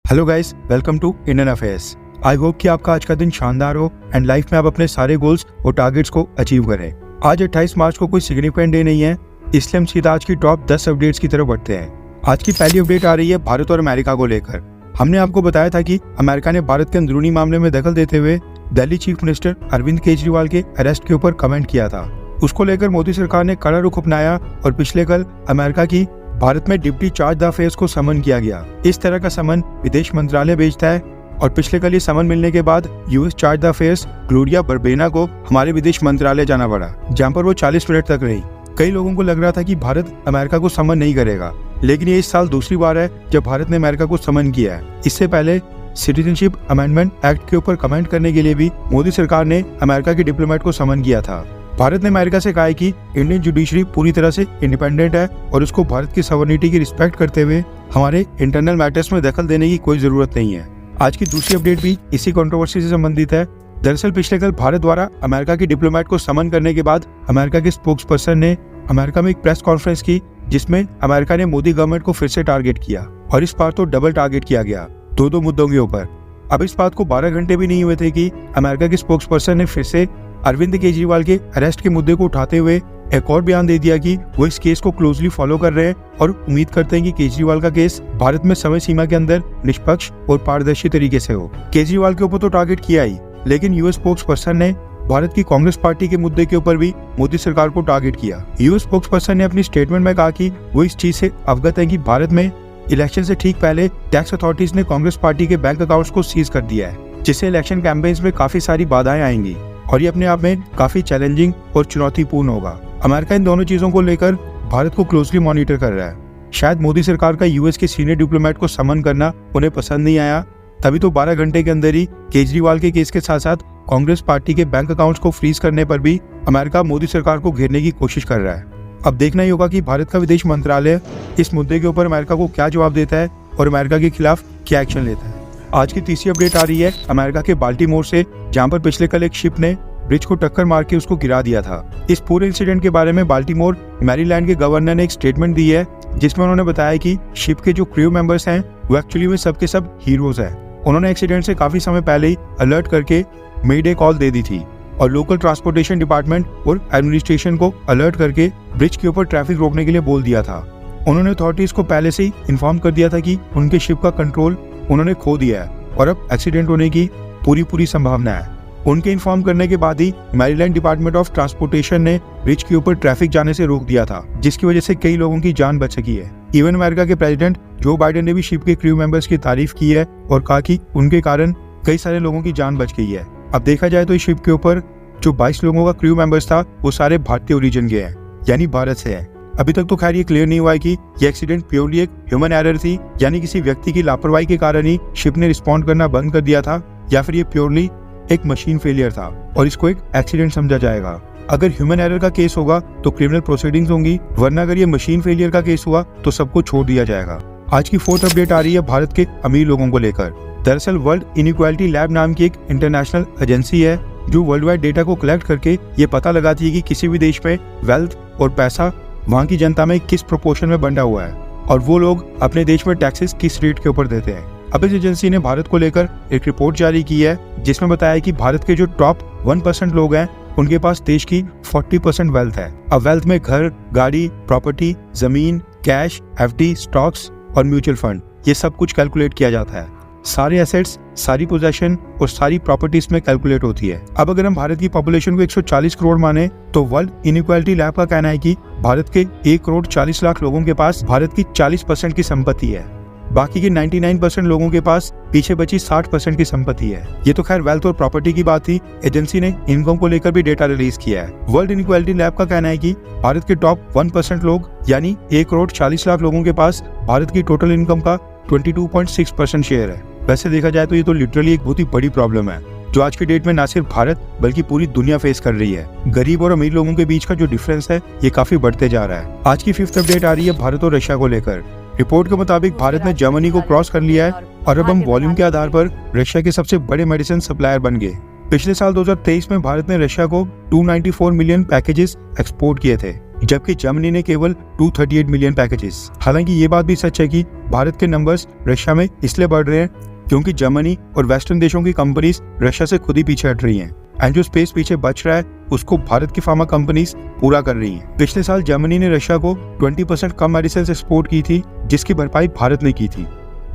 Hello guys, welcome to Indian affairs. I hope कि आपका आज का दिन शानदार हो एंड लाइफ में आप अपने सारे गोल्स और टारगेट्स को अचीव करें। आज 28 मार्च को कोई सिग्निफिकेंट डे नहीं है, इसलिए हम सीधा आज की टॉप 10 अपडेट्स की तरफ बढ़ते हैं। आज की पहली अपडेट आ रही है भारत और अमेरिका को लेकर। हमने आपको बताया था कि अमेरिका ने भारत के अंदरूनी मामले में दखल देते हुए दिल्ली चीफ मिनिस्टर अरविंद केजरीवाल के अरेस्ट के ऊपर कमेंट किया था। उसको लेकर मोदी सरकार ने कड़ा रुख अपनाया और पिछले कल अमेरिका की भारत में डिप्टी चार्ज द अफेयर्स को समन किया गया। इस तरह का समन विदेश मंत्रालय भेजता है और पिछले कल ये समन मिलने के बाद US chargé d'affaires Gloria Berbena को हमारे विदेश मंत्रालय जाना पड़ा, जहां पर वो 40 मिनट तक रही। कई लोगों को लग रहा था कि भारत अमेरिका को समन नहीं करेगा, लेकिन ये इस साल दूसरी बार है जब भारत ने अमेरिका को समन किया है। इससे पहले सिटीजनशिप अमेंडमेंट एक्ट के ऊपर कमेंट करने के लिए भी मोदी सरकार ने अमेरिका के डिप्लोमेट को समन किया था। भारत ने अमेरिका से कहा है कि इंडियन जुडिशरी पूरी तरह से इंडिपेंडेंट है और उसको भारत की सॉवरेनिटी की रिस्पेक्ट करते हुए हमारे इंटरनल मैटर्स में दखल देने की कोई जरूरत नहीं है। आज की दूसरी अपडेट भी इसी कंट्रोवर्सी से संबंधित है। दरअसल पिछले कल भारत द्वारा अमेरिका के डिप्लोमेट को समन करने के बाद अमेरिका के स्पोक्स पर्सन ने अमेरिका में एक प्रेस कॉन्फ्रेंस की, जिसमें अमेरिका ने मोदी गवर्नमेंट को फिर से टारगेट किया और इस बार तो डबल टारगेट किया गया, दो मुद्दों के ऊपर। अब इस बात को 12 घंटे भी नहीं हुए थे कि अमेरिका के स्पोक्स पर्सन ने फिर से अरविंद केजरीवाल के अरेस्ट के मुद्दे को उठाते हुए एक और बयान दे दिया कि वो इस केस को क्लोजली फॉलो कर रहे हैं और उम्मीद करते हैं कि केजरीवाल का केस भारत में समय सीमा के अंदर निष्पक्ष और पारदर्शी तरीके से हो। केजरीवाल के ऊपर तो टारगेट किया ही, लेकिन यूएस स्पोक्स पर्सन ने भारत की कांग्रेस पार्टी के मुद्दे के ऊपर भी मोदी सरकार को टारगेट किया। यूएस स्पोक्स पर्सन ने अपनी स्टेटमेंट में कहा कि वो इस चीज से अवगत है कि भारत में इलेक्शन से ठीक पहले टैक्स अथॉरिटीज ने कांग्रेस पार्टी के बैंक अकाउंट्स को सीज कर दिया है, जिससे इलेक्शन कैंपेन्स में काफी सारी बाधाएं आएंगी और ये अपने आप में काफी चैलेंजिंग और चुनौतीपूर्ण होगा। अमेरिका इन दोनों चीजों को लेकर भारत को क्लोजली मॉनिटर कर रहा है। शायद मोदी सरकार का यूएस के सीनियर डिप्लोमेट को समन करना उन्हें पसंद नहीं आया, तभी तो 12 घंटे के अंदर ही केजरीवाल के केस के साथ साथ कांग्रेस पार्टी के बैंक अकाउंट्स को फ्रीज करने पर भी अमेरिका मोदी सरकार को घेरने की कोशिश कर रहा है। अब देखना ही होगा कि भारत का विदेश मंत्रालय इस मुद्दे के ऊपर अमेरिका को क्या जवाब देता है और अमेरिका के खिलाफ क्या एक्शन लेता है। आज की तीसरी अपडेट आ रही है अमेरिका के बाल्टीमोर से, जहां पर पिछले कल एक शिप ने ब्रिज को टक्कर मार के उसको गिरा दिया था। इस पूरे इंसिडेंट के बारे में बाल्टीमोर मैरीलैंड के गवर्नर ने एक स्टेटमेंट दी है, जिसमें उन्होंने बताया कि शिप के जो क्रू मेंबर्स हैं वो एक्चुअली में सबके सब हीरोज हैं। उन्होंने एक्सीडेंट से काफी समय पहले ही अलर्ट करके मेडे कॉल दे दी थी और लोकल ट्रांसपोर्टेशन डिपार्टमेंट और एडमिनिस्ट्रेशन को अलर्ट करके ब्रिज के ऊपर ट्रैफिक रोकने के लिए बोल दिया था। उन्होंने अथॉरिटीज को पहले से ही इन्फॉर्म कर दिया था कि उनके शिप का कंट्रोल उन्होंने खो दिया है और अब एक्सीडेंट होने की पूरी संभावना है। उनके इन्फॉर्म करने के बाद ही मैरीलैंड डिपार्टमेंट ऑफ ट्रांसपोर्टेशन ने ब्रिज के ऊपर ट्रैफिक जाने से रोक दिया था, जिसकी वजह से कई लोगों की जान बच सकी है। इवन अमेरिका के प्रेसिडेंट जो बाइडेन ने भी शिप के क्रू मेंबर्स की तारीफ की है और कहा कि उनके कारण कई सारे लोगों की जान बच गई है। अब देखा जाए तो इस शिप के ऊपर जो 22 लोगों का क्रू मेंबर्स था वो सारे भारतीय ओरिजिन के हैं, यानी भारत से है। अभी तक तो खैर ये क्लियर नहीं हुआ है कि ये एक्सीडेंट प्योरली एक ह्यूमन एरर थी, यानी किसी व्यक्ति की लापरवाही के कारण ही शिप ने रिस्पॉन्ड करना बंद कर दिया था, या फिर ये प्योरली एक मशीन फेलियर था और इसको एक एक्सीडेंट समझा जाएगा। अगर ह्यूमन एरर का केस होगा तो क्रिमिनल प्रोसीडिंग्स होंगी, वरना अगर ये मशीन फेलियर का केस हुआ तो सबको छोड़ दिया जाएगा। आज की फोर्थ अपडेट आ रही है भारत के अमीर लोगों को लेकर। दरअसल वर्ल्ड इनइक्वालिटी लैब नाम की एक इंटरनेशनल एजेंसी है जो वर्ल्ड वाइड डेटा को कलेक्ट करके ये पता लगाती है कि किसी भी देश में वेल्थ और पैसा वहाँ की जनता में किस प्रोपोर्शन में बंटा हुआ है और वो लोग अपने देश में टैक्सेस किस रेट के ऊपर देते हैं। अब इस एजेंसी ने भारत को लेकर एक रिपोर्ट जारी की है, जिसमें बताया है कि भारत के जो टॉप 1% लोग हैं उनके पास देश की 40% वेल्थ है। अब वेल्थ में घर, गाड़ी, प्रॉपर्टी, जमीन, कैश, एफडी, स्टॉक्स और म्यूचुअल फंड, ये सब कुछ कैलकुलेट किया जाता है। सारे एसेट्स, सारी पोजेशन और सारी प्रॉपर्टीज में कैलकुलेट होती है। अब अगर हम भारत की पॉपुलेशन को 140 करोड़ माने तो वर्ल्ड इनइक्वालिटी लैब का कहना है कि भारत के 1 करोड़ 40 लाख लोगों के पास भारत की 40% की संपत्ति है, बाकी के 99% लोगों के पास पीछे बची 60% की संपत्ति है। ये तो खैर वेल्थ और प्रॉपर्टी की बात थी। एजेंसी ने इनकम को लेकर भी डेटा रिलीज किया है। वर्ल्ड इनइक्वालिटी लैब का कहना है कि भारत के टॉप 1% लोग यानी 1 करोड़ 40 लाख लोगों के पास भारत की टोटल इनकम का 22.6% शेयर है। वैसे देखा जाए तो ये तो लिटरली एक बहुत ही बड़ी प्रॉब्लम है जो आज की डेट में ना सिर्फ भारत बल्कि पूरी दुनिया फेस कर रही है। गरीब और अमीर लोगों के बीच का जो डिफरेंस है ये काफी बढ़ते जा रहा है। आज की फिफ्थ अपडेट आ रही है भारत और रशिया को लेकर। रिपोर्ट के मुताबिक भारत ने जर्मनी को क्रॉस कर लिया है और अब हम वॉल्यूम के आधार पर रशिया के सबसे बड़े मेडिसिन सप्लायर बन गए। पिछले साल 2023 में भारत ने रशिया को 294 मिलियन पैकेजेस एक्सपोर्ट किए थे जबकि जर्मनी ने केवल 238 मिलियन पैकेजेस। हालांकि ये बात भी सच है कि भारत के नंबर्स रशिया में इसलिए बढ़ रहे हैं क्योंकि जर्मनी और वेस्टर्न देशों की कंपनीज रशिया से खुद ही पीछे हट रही हैं एंड जो स्पेस पीछे बच रहा है उसको भारत की फार्मा कंपनीज पूरा कर रही हैं। पिछले साल जर्मनी ने रशिया को 20% कम मेडिसिन एक्सपोर्ट की थी, जिसकी भरपाई भारत ने की थी।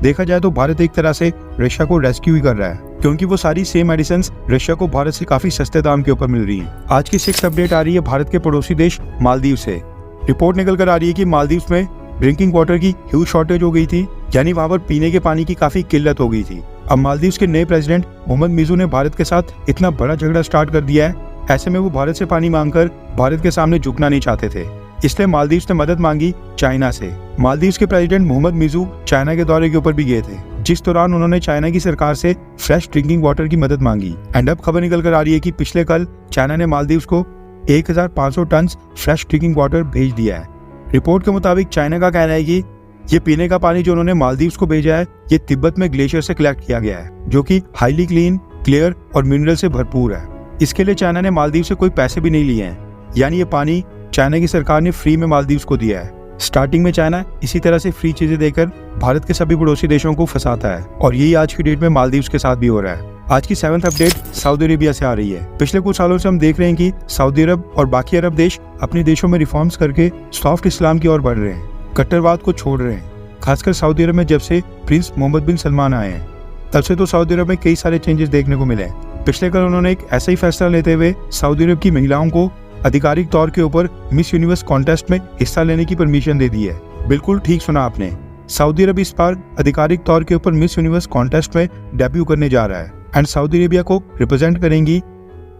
देखा जाए तो भारत एक तरह से रशिया को रेस्क्यू ही कर रहा है, क्योंकि वो सारी सेम मेडिसिन रशिया को भारत से काफी सस्ते दाम के ऊपर मिल रही है। आज की 6th अपडेट आ रही है भारत के पड़ोसी देश मालदीव से। रिपोर्ट निकल कर आ रही है कि मालदीव में ड्रिंकिंग वाटर की ह्यूज शॉर्टेज हो गई थी, यानी वहां पर पीने के पानी की काफी किल्लत हो गई थी। अब मालदीव के नए प्रेसिडेंट मोहम्मद मिजू ने भारत के साथ इतना बड़ा झगड़ा स्टार्ट कर दिया है, ऐसे में वो भारत से पानी मांगकर भारत के सामने झुकना नहीं चाहते थे, इसलिए मालदीव ने मदद मांगी चाइना से। मालदीव के प्रेसिडेंट मोहम्मद मिजू चाइना के दौरे के ऊपर भी गए थे, जिस दौरान उन्होंने चाइना की सरकार से फ्रेश ड्रिंकिंग वाटर की मदद मांगी। एंड अब खबर निकल कर आ रही है कि पिछले कल चाइना ने मालदीव को 1500 टन फ्रेश ड्रिंकिंग वाटर भेज दिया है। रिपोर्ट के मुताबिक चाइना का कहना है कि ये पीने का पानी जो उन्होंने मालदीव को भेजा है ये तिब्बत में ग्लेशियर से कलेक्ट किया गया है, जो कि हाईली क्लीन, क्लियर और मिनरल से भरपूर है। इसके लिए चाइना ने मालदीव से कोई पैसे भी नहीं लिए हैं, यानी ये पानी चाइना की सरकार ने फ्री में मालदीव को दिया है। स्टार्टिंग में चाइना इसी तरह से फ्री चीजें देकर भारत के सभी पड़ोसी देशों को फंसाता है, और यही आज की डेट में मालदीव के साथ भी हो रहा है। आज की 7th अपडेट सऊदी अरेबिया से आ रही है। पिछले कुछ सालों से हम देख रहे हैं कि सऊदी अरब और बाकी अरब देश अपने देशों में रिफॉर्म्स करके सॉफ्ट इस्लाम की ओर बढ़ रहे हैं, कट्टरवाद को छोड़ रहे हैं। खासकर सऊदी अरब में जब से प्रिंस मोहम्मद बिन सलमान आए हैं तब से तो सऊदी अरब में कई सारे चेंजेस देखने को मिले हैं। पिछले कल उन्होंने एक ऐसा ही फैसला लेते हुए सऊदी अरब की महिलाओं को आधिकारिक तौर के ऊपर मिस यूनिवर्स कॉन्टेस्ट में हिस्सा लेने की परमिशन दे दी है। बिल्कुल ठीक सुना आपने, सऊदी अरब इस बार आधिकारिक तौर के ऊपर मिस यूनिवर्स कॉन्टेस्ट में डेब्यू करने जा रहा है एंड सऊदी अरेबिया को रिप्रेजेंट करेंगी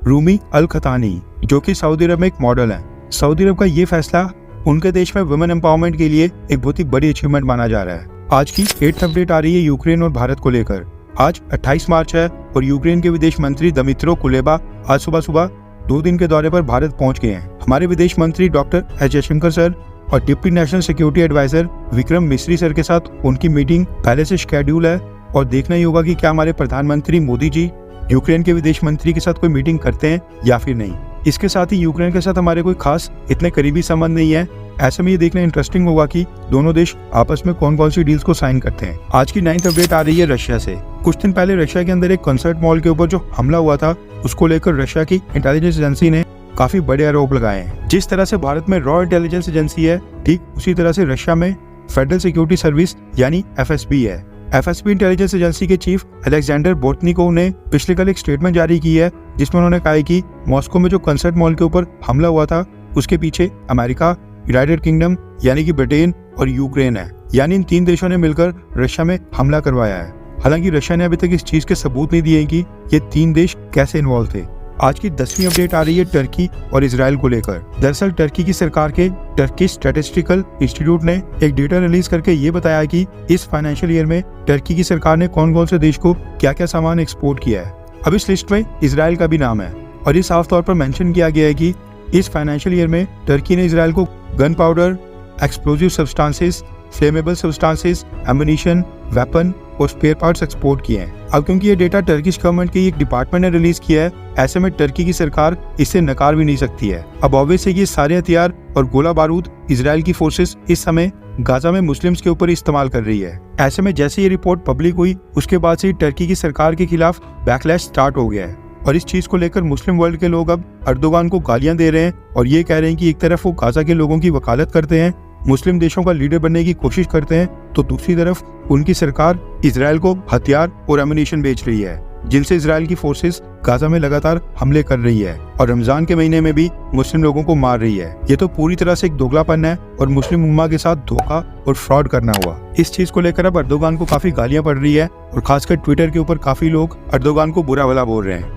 रूमी अल खतानी, जो कि सऊदी अरब में एक मॉडल है। सऊदी अरब का ये फैसला उनके देश में वुमेन एम्पावरमेंट के लिए एक बहुत ही बड़ी अचीवमेंट माना जा रहा है। आज की 8th अपडेट आ रही है यूक्रेन और भारत को लेकर। आज 28 मार्च है और यूक्रेन के विदेश मंत्री दमित्रो कुलेबा आज सुबह 2 दिन के दौरे पर भारत पहुंच गए हैं। हमारे विदेश मंत्री डॉक्टर एस जयशंकर सर और deputy national security adviser Vikram Misri sir के साथ उनकी मीटिंग पहले से शेड्यूल है, और देखना ही होगा कि क्या हमारे प्रधानमंत्री मोदी जी यूक्रेन के विदेश मंत्री के साथ कोई मीटिंग करते हैं या फिर नहीं। इसके साथ ही यूक्रेन के साथ हमारे कोई खास इतने करीबी संबंध नहीं है, ऐसे में ये देखना इंटरेस्टिंग होगा कि दोनों देश आपस में कौन कौन सी डील्स को साइन करते हैं। आज की 9th अपडेट आ रही है रशिया से। कुछ दिन पहले रशिया के अंदर एक कंसर्ट मॉल के ऊपर जो हमला हुआ था उसको लेकर रशिया की इंटेलिजेंस एजेंसी ने काफी बड़े आरोप लगाए हैं। जिस तरह से भारत में रॉ इंटेलिजेंस एजेंसी है, ठीक उसी तरह से रशिया में फेडरल सिक्योरिटी सर्विस यानी FSB है। FSB इंटेलिजेंस एजेंसी के चीफ अलेक्जेंडर बोर्टनिकोव ने पिछले कल एक स्टेटमेंट जारी की है, जिसमें उन्होंने कहा है कि मॉस्को में जो कंसर्ट मॉल के ऊपर हमला हुआ था उसके पीछे अमेरिका, यूनाइटेड किंगडम यानी कि ब्रिटेन और यूक्रेन है, यानी इन 3 देशों ने मिलकर रशिया में हमला करवाया है। हालांकि रशिया ने अभी तक इस चीज के सबूत नहीं दिए कि ये 3 देश कैसे इन्वॉल्व थे। आज की 10वीं अपडेट आ रही है टर्की और इजराइल को लेकर। दरअसल टर्की की सरकार के टर्की स्टैटिस्टिकल इंस्टीट्यूट ने एक डेटा रिलीज करके ये बताया कि इस फाइनेंशियल ईयर में टर्की की सरकार ने कौन कौन से देश को क्या क्या सामान एक्सपोर्ट किया है। अब इस लिस्ट में इजराइल का भी नाम है, और ये साफ तौर पर मेंशन किया गया है कि इस फाइनेंशियल ईयर में टर्की ने इजराइल को gun powder, explosive substances, flammable substances, ammunition, weapon और स्पेयर पार्ट्स एक्सपोर्ट किए हैं। अब क्योंकि ये डेटा टर्किश गवर्नमेंट की एक डिपार्टमेंट ने रिलीज किया है, ऐसे में टर्की की सरकार इसे नकार भी नहीं सकती है। अब ऑब्वियस है कि ये सारे हथियार और गोला बारूद इजराइल की फोर्सेस इस समय गाजा में मुस्लिम्स के ऊपर इस्तेमाल कर रही है। ऐसे में जैसे ये रिपोर्ट पब्लिक हुई उसके बाद से टर्की की सरकार के खिलाफ बैकलैश स्टार्ट हो गया है, और इस चीज को लेकर मुस्लिम वर्ल्ड के लोग अब अर्दोगान को गालियां दे रहे हैं और ये कह रहे हैं कि एक तरफ वो गाजा के लोगों की वकालत करते हैं, मुस्लिम देशों का लीडर बनने की कोशिश करते हैं, तो दूसरी तरफ उनकी सरकार इजराइल को हथियार और एम्युनिशन बेच रही है, जिनसे इजराइल की फोर्सेस गाजा में लगातार हमले कर रही है और रमजान के महीने में भी मुस्लिम लोगों को मार रही है। ये तो पूरी तरह से एक दोगलापन है और मुस्लिम उम्मा के साथ धोखा और फ्रॉड करना हुआ। इस चीज को लेकर अब अर्दोगान को काफी गालियां पड़ रही है और खासकर ट्विटर के ऊपर काफी लोग अर्दोगान को बुरा भला बोल रहे हैं।